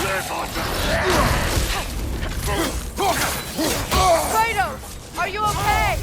Kratos! Are you okay?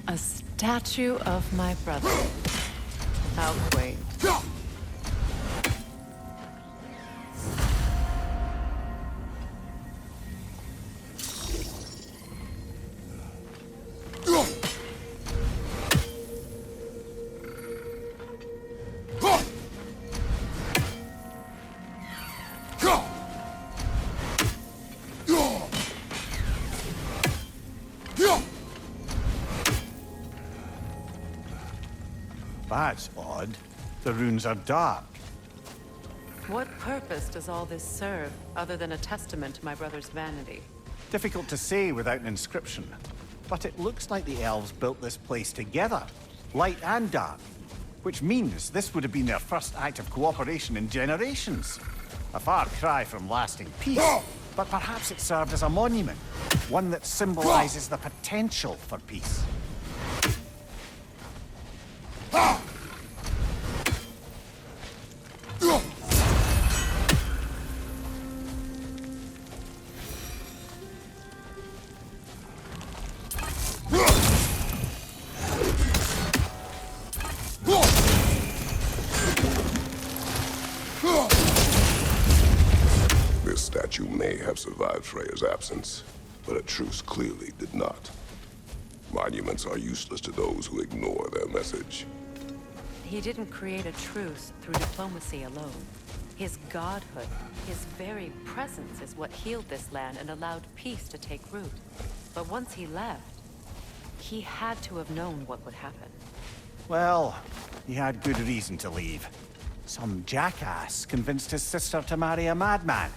A statue of my brother. How quaint. That's odd. The runes are dark. What purpose does all this serve, other than a testament to my brother's vanity? Difficult to say without an inscription. But it looks like the elves built this place together, light and dark. Which means this would have been their first act of cooperation in generations. A far cry from lasting peace, but perhaps it served as a monument. One that symbolizes the potential for peace. This statue may have survived Freya's absence, but a truce clearly did not. Monuments are useless to those who ignore their message. He didn't create a truce through diplomacy alone. His godhood, his very presence is what healed this land and allowed peace to take root. But once he left, he had to have known what would happen. Well, he had good reason to leave. Some jackass convinced his sister to marry a madman.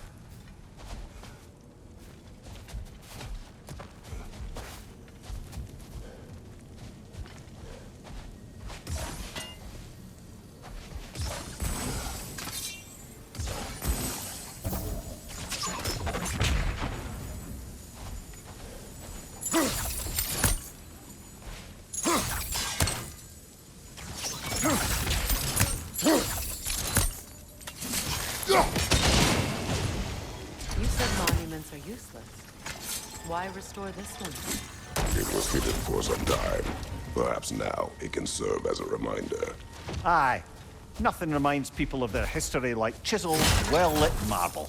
You said monuments are useless. Why restore this one? It was hidden for some time. Perhaps now it can serve as a reminder. Aye. Nothing reminds people of their history like chiseled, well-lit marble.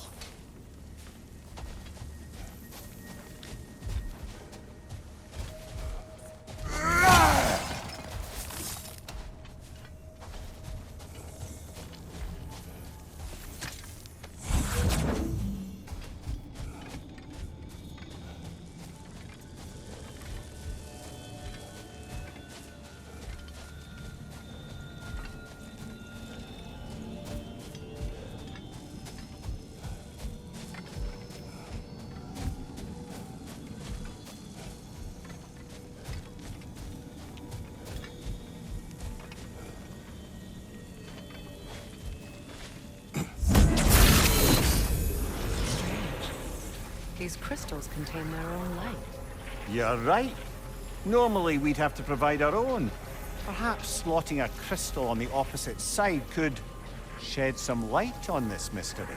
These crystals contain their own light. You're right. Normally we'd have to provide our own. Perhaps slotting a crystal on the opposite side could shed some light on this mystery.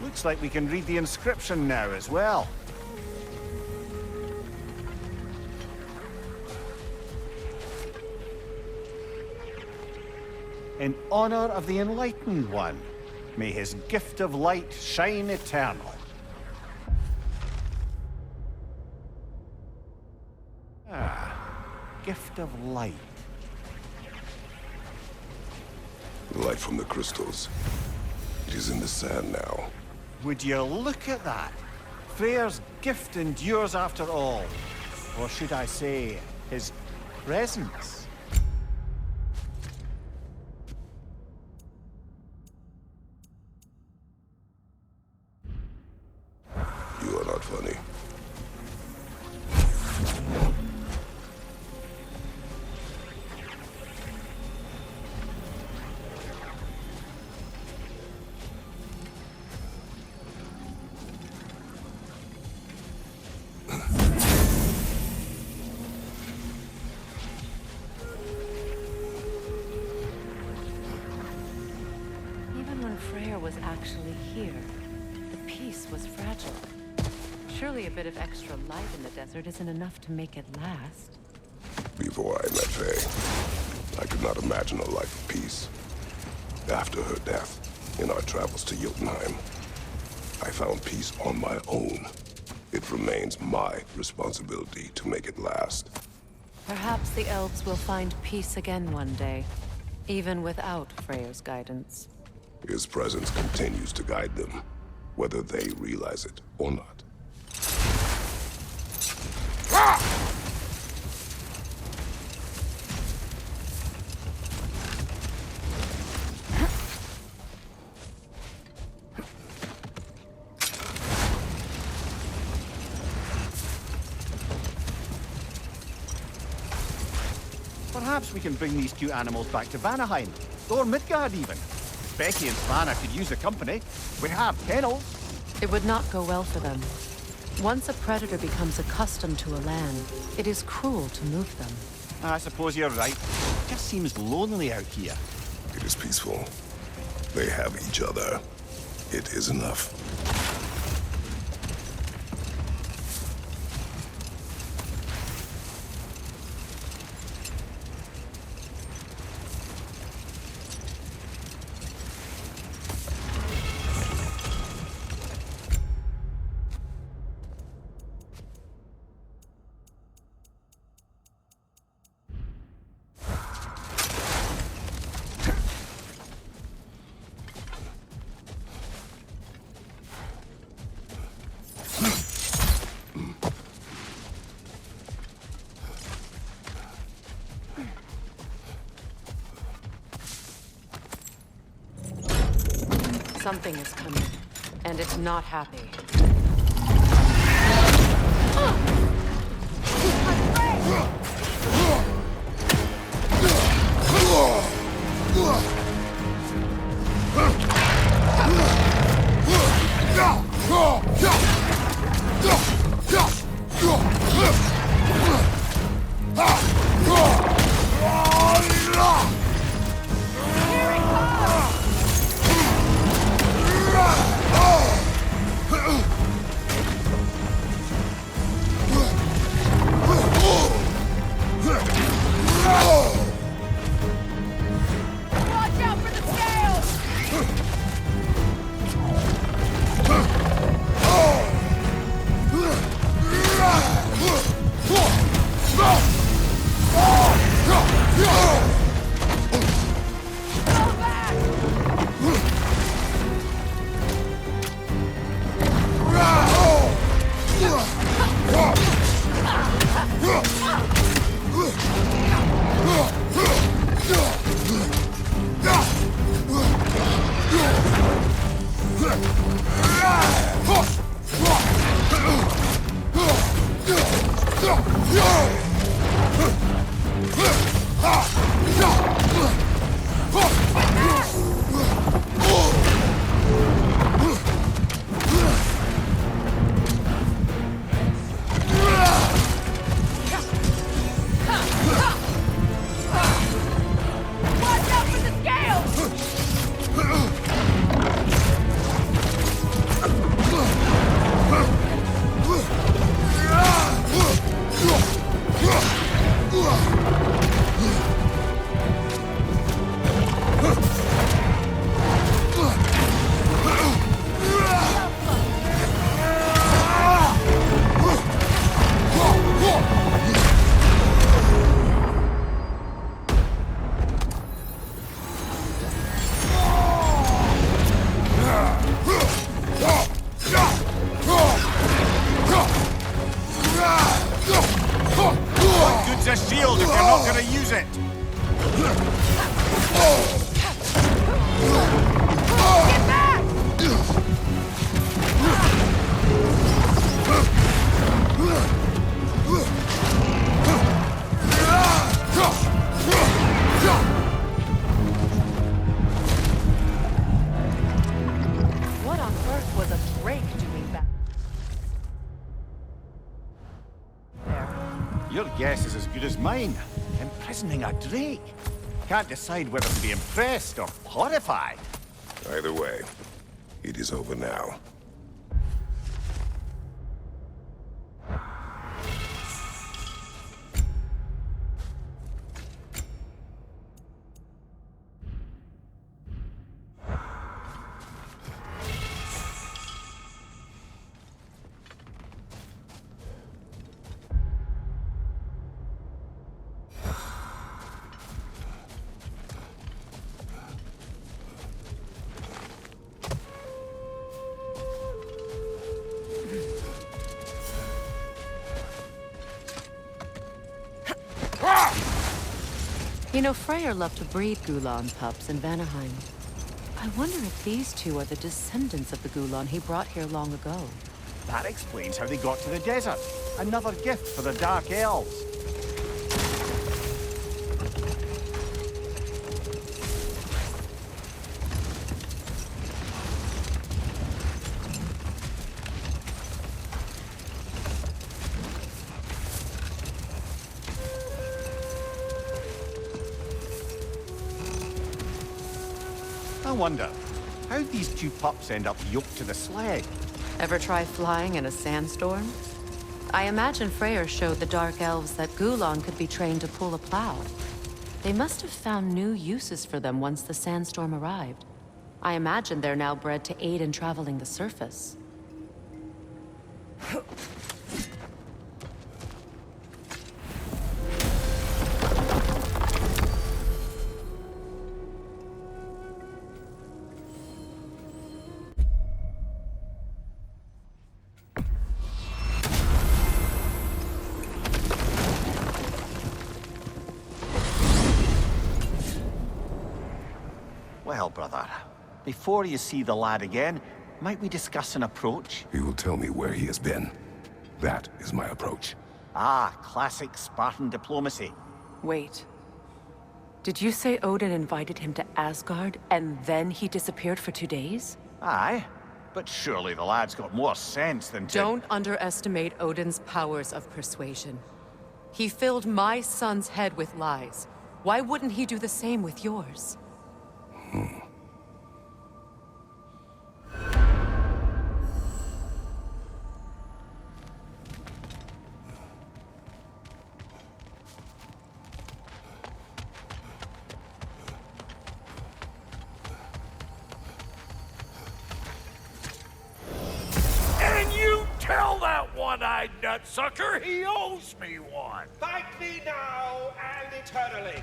Looks like we can read the inscription now as well. In honor of the Enlightened One, may his gift of light shine eternal. Ah, gift of light. The light from the crystals. It is in the sand now. Would you look at that? Freyr's gift endures after all. Or should I say, his presence? You are not funny. Was actually here. The peace was fragile. Surely a bit of extra light in the desert isn't enough to make it last. Before I met Faye, I could not imagine a life of peace. After her death, in our travels to Jotunheim, I found peace on my own. It remains my responsibility to make it last. Perhaps the elves will find peace again one day, even without Freyr's guidance. His presence continues to guide them, whether they realize it or not. Perhaps we can bring these cute animals back to Vanaheim, or Midgard even. Becky and Svana could use the company. We have kennels. It would not go well for them. Once a predator becomes accustomed to a land, it is cruel to move them. I suppose you're right. It just seems lonely out here. It is peaceful. They have each other. It is enough. Something is coming, and it's not happy. A shield if you're not gonna use it! Get back! What on earth was a Drake doing back there? Your guess is as good as mine. Imprisoning a Drake. Can't decide whether to be impressed or horrified. Either way, it is over now. You know, Freyr loved to breed Gulan pups in Vanaheim. I wonder if these two are the descendants of the Gulan he brought here long ago. That explains how they got to the desert. Another gift for the Dark Elves. I wonder, how'd these two pups end up yoked to the sled? Ever try flying in a sandstorm? I imagine Freyr showed the Dark Elves that Gulan could be trained to pull a plow. They must have found new uses for them once the sandstorm arrived. I imagine they're now bred to aid in traveling the surface. Well, brother, before you see the lad again, might we discuss an approach? He will tell me where he has been. That is my approach. Ah, classic Spartan diplomacy. Wait. Did you say Odin invited him to Asgard, and then he disappeared for 2 days? Aye, but surely the lad's got more sense than to... Don't underestimate Odin's powers of persuasion. He filled my son's head with lies. Why wouldn't he do the same with yours? And you tell that one-eyed nutsucker he owes me one. Fight me now and eternally.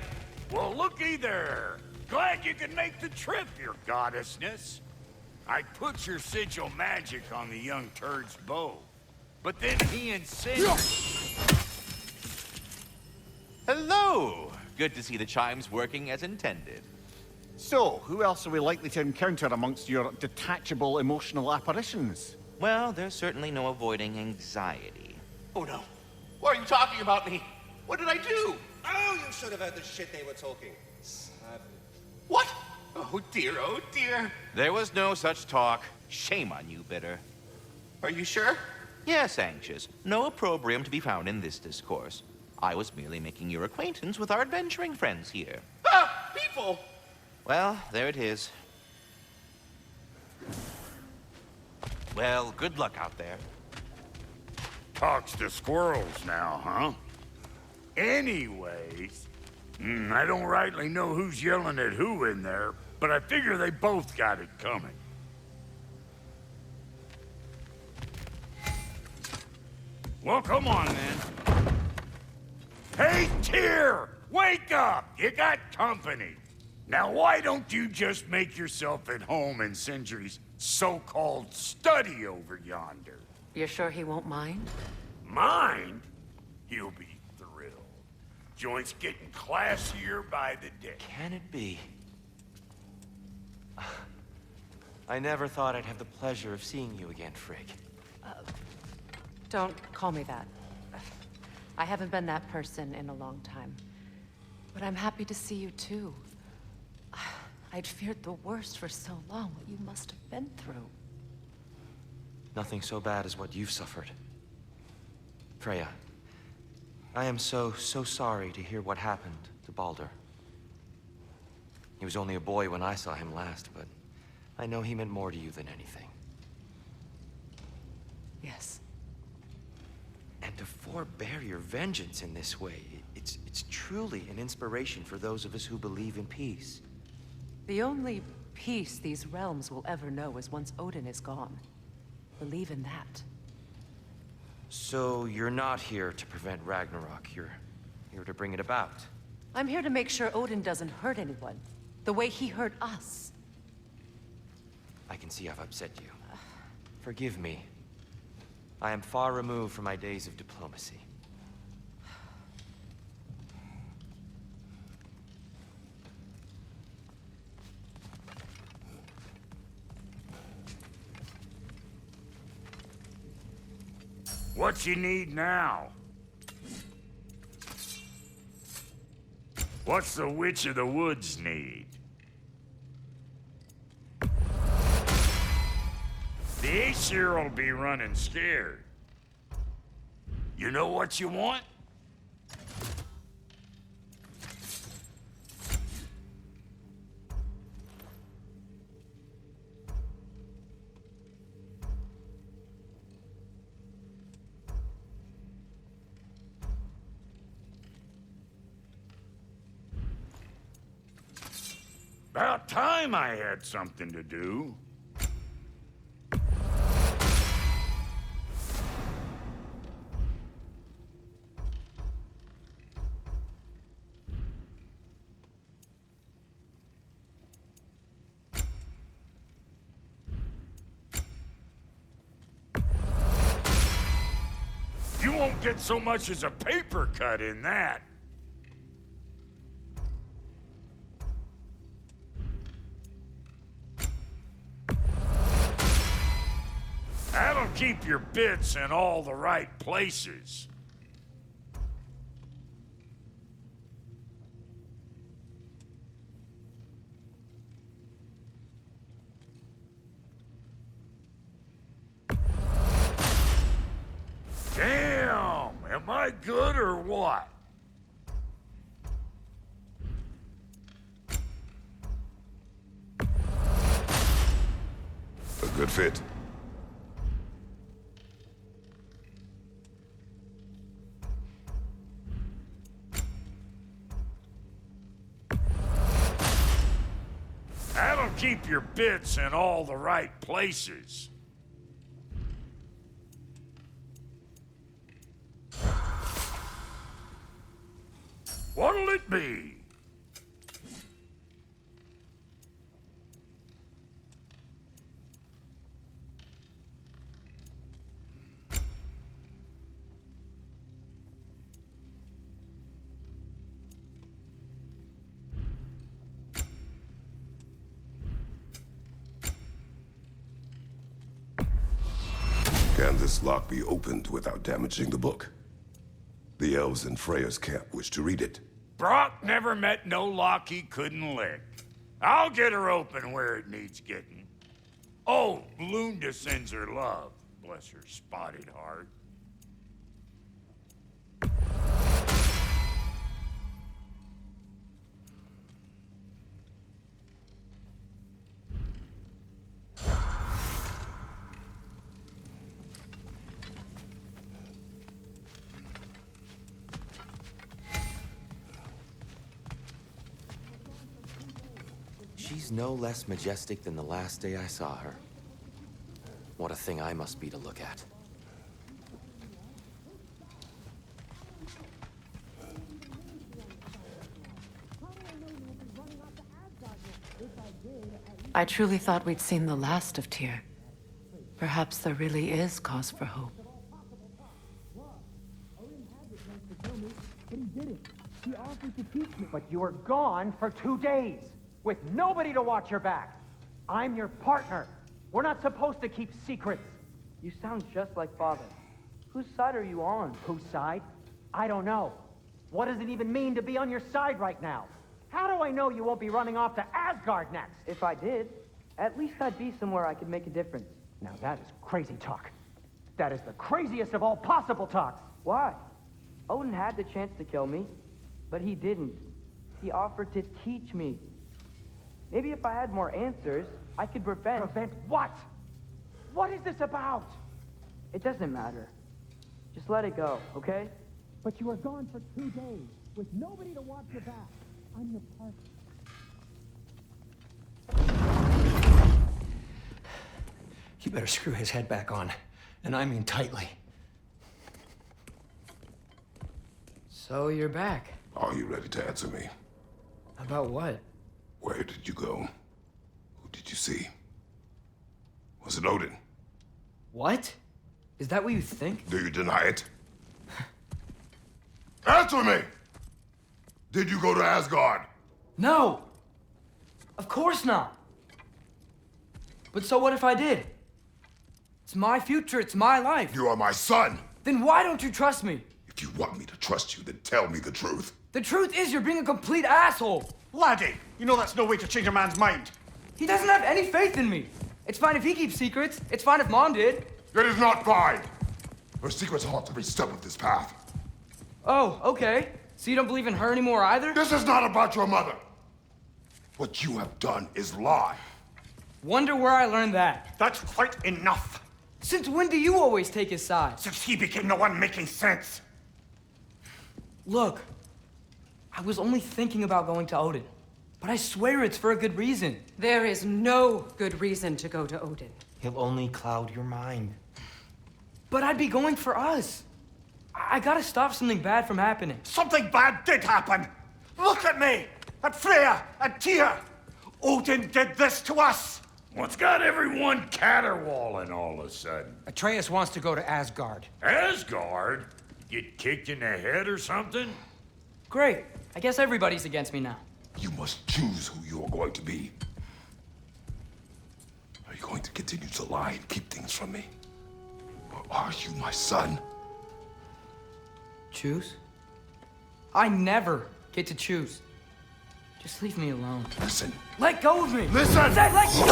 Well, looky there. Glad you can make the trip, your goddessness. I put your sigil magic on the young turd's bow, but then he insisted... Hello! Good to see the chimes working as intended. So, who else are we likely to encounter amongst your detachable emotional apparitions? Well, there's certainly no avoiding anxiety. Oh no. Why are you talking about me? What did I do? Oh, you should have heard the shit they were talking. What? Oh dear, oh dear. There was no such talk. Shame on you, Bitter. Are you sure? Yes, Anxious. No opprobrium to be found in this discourse. I was merely making your acquaintance with our adventuring friends here. Ah, people! Well, there it is. Well, good luck out there. Talks to squirrels now, huh? Anyways, I don't rightly know who's yelling at who in there, but I figure they both got it coming. Well, come on, then. Hey, Tyr! Wake up! You got company. Now, why don't you just make yourself at home in Sindri's so-called study over yonder? You're sure he won't mind? Mind? He'll be thrilled. Joint's getting classier by the day. Can it be? I never thought I'd have the pleasure of seeing you again, Frigg. Don't call me that. I haven't been that person in a long time. But I'm happy to see you too. I'd feared the worst for so long, what you must have been through. Nothing so bad as what you've suffered. Freya, I am so sorry to hear what happened to Baldur. He was only a boy when I saw him last, but I know he meant more to you than anything. Yes. And to forbear your vengeance in this way, it's truly an inspiration for those of us who believe in peace. The only peace these realms will ever know is once Odin is gone. Believe in that. So you're not here to prevent Ragnarok, you're here to bring it about. I'm here to make sure Odin doesn't hurt anyone, the way he hurt us. I can see I've upset you. Forgive me. I am far removed from my days of diplomacy. What you need now? What's the Witch of the Woods need? The Aesir'll be running scared. You know what you want? About time I had something to do. You won't get so much as a paper cut in that. keep your bits in all the right places. Damn! Am I good or what? A good fit. That'll keep your bits in all the right places. What'll it be? Can this lock be opened without damaging the book? The elves in Freya's camp wish to read it. Brock never met no lock he couldn't lick. I'll get her open where it needs getting. Oh, Lunda sends her love. Bless her spotted heart. She's no less majestic than the last day I saw her. What a thing I must be to look at. I truly thought we'd seen the last of Tyr. Perhaps there really is cause for hope. But you were gone for 2 days, with nobody to watch your back. I'm your partner. We're not supposed to keep secrets. You sound just like Father. Whose side are you on? Whose side? I don't know. What does it even mean to be on your side right now? How do I know you won't be running off to Asgard next? If I did, at least I'd be somewhere I could make a difference. Now that is crazy talk. That is the craziest of all possible talks. Why? Odin had the chance to kill me, but he didn't. He offered to teach me. Maybe if I had more answers, I could prevent... Prevent what? What is this about? It doesn't matter. Just let it go, okay? But you were gone for 2 days, with nobody to watch your back. I'm your partner. You better screw his head back on, and I mean tightly. So you're back. Are you ready to answer me? About what? Where did you go? Who did you see? Was it Odin? What? Is that what you think? Do you deny it? Answer me! Did you go to Asgard? No! Of course not! But so what if I did? It's my future, it's my life. You are my son! Then why don't you trust me? If you want me to trust you, then tell me the truth. The truth is you're being a complete asshole! Laddie, you know that's no way to change a man's mind. He doesn't have any faith in me. It's fine if he keeps secrets. It's fine if Mom did. It is not fine! Her secrets haunt every step of this path. Oh, okay. So you don't believe in her anymore either? This is not about your mother. What you have done is lie. Wonder where I learned that. That's quite enough. Since when do you always take his side? Since he became the one making sense. Look, I was only thinking about going to Odin. But I swear it's for a good reason. There is no good reason to go to Odin. He'll only cloud your mind. But I'd be going for us. I gotta stop something bad from happening. Something bad did happen. Look at me, at Freya, at Tyr. Odin did this to us. What's got everyone caterwauling all of a sudden? Atreus wants to go to Asgard. Asgard? Get kicked in the head or something? Great. I guess everybody's against me now. You must choose who you are going to be. Are you going to continue to lie and keep things from me? Or are you my son? Choose? I never get to choose. Just leave me alone. Listen. Let go of me! Listen! I said let go!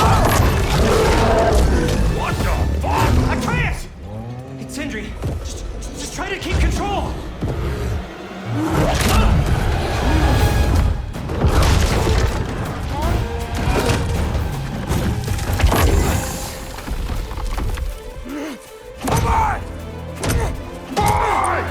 What the fuck? Atreus! It's Sindri. Just try to keep control. Come on! Boy!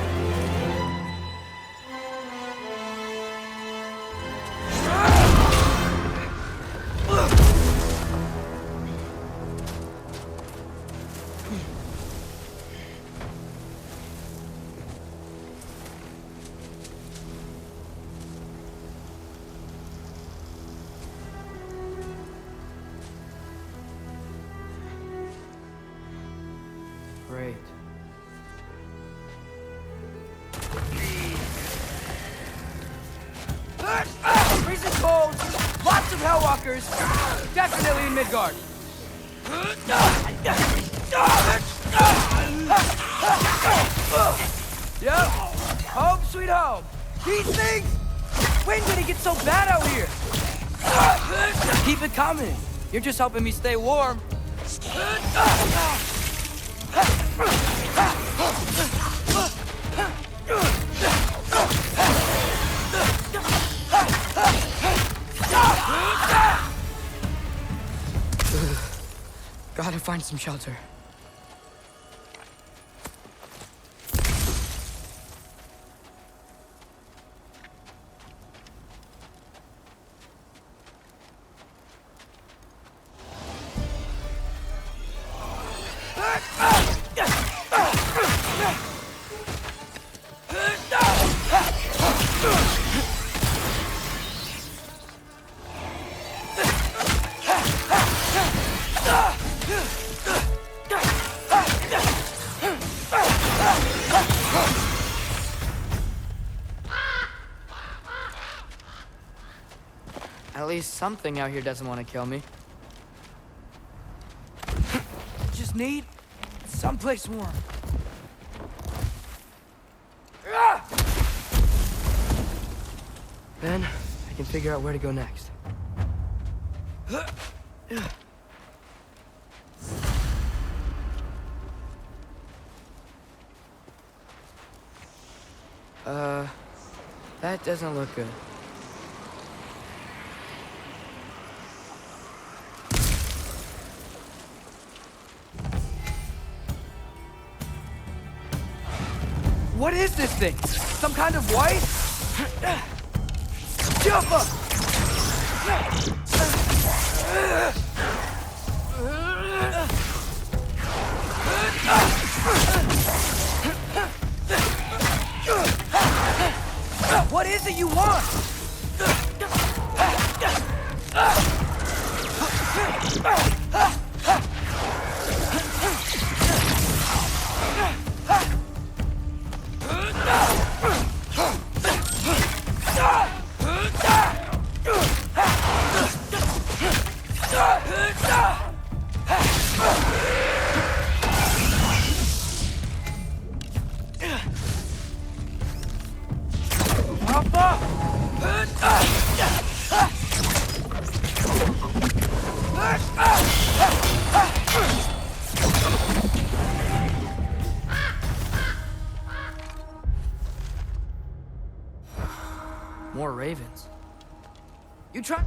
Great. Freezing cold, lots of Hellwalkers, definitely in Midgard. Yep, home sweet home. These things? When did it get so bad out here? Keep it coming. You're just helping me stay warm. Gotta find some shelter. At least something out here doesn't want to kill me. Just need someplace warm. Then I can figure out where to go next. That doesn't look good. What is this thing? Some kind of white? Jumpa! What is it you want? More ravens. You try.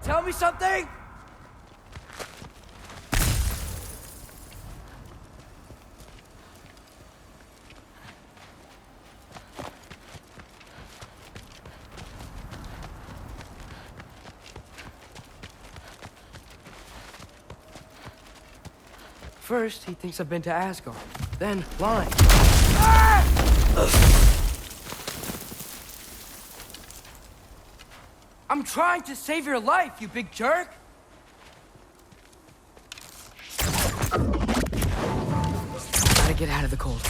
Tell me something? First, he thinks I've been to Asgard. Then, lying. I'm trying to save your life, you big jerk! Gotta get out of the cold.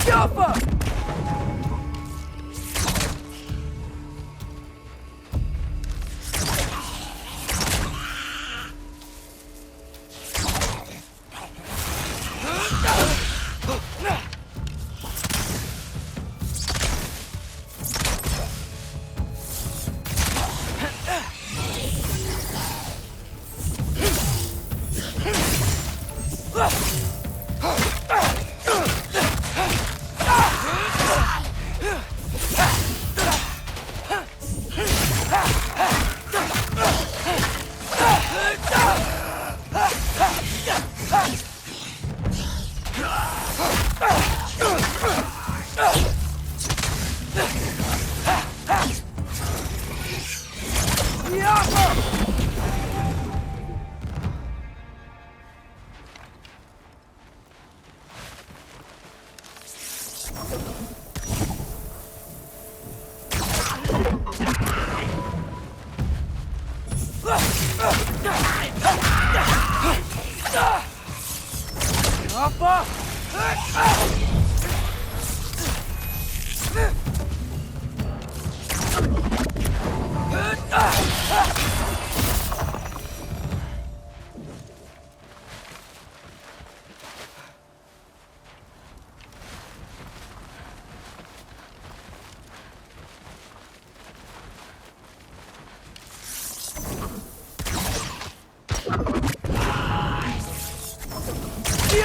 Alpha!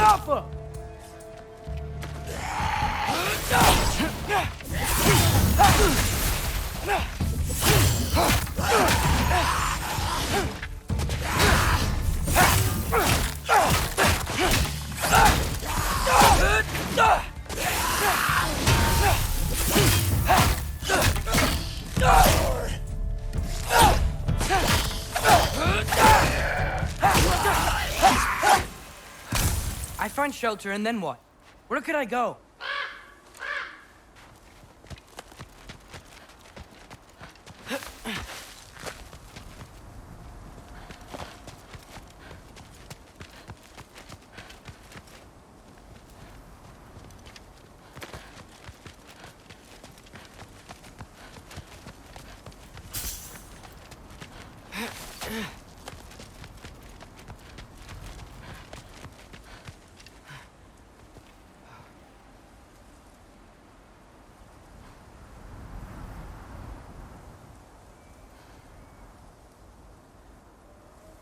Alpha! I find shelter, and then what? Where could I go?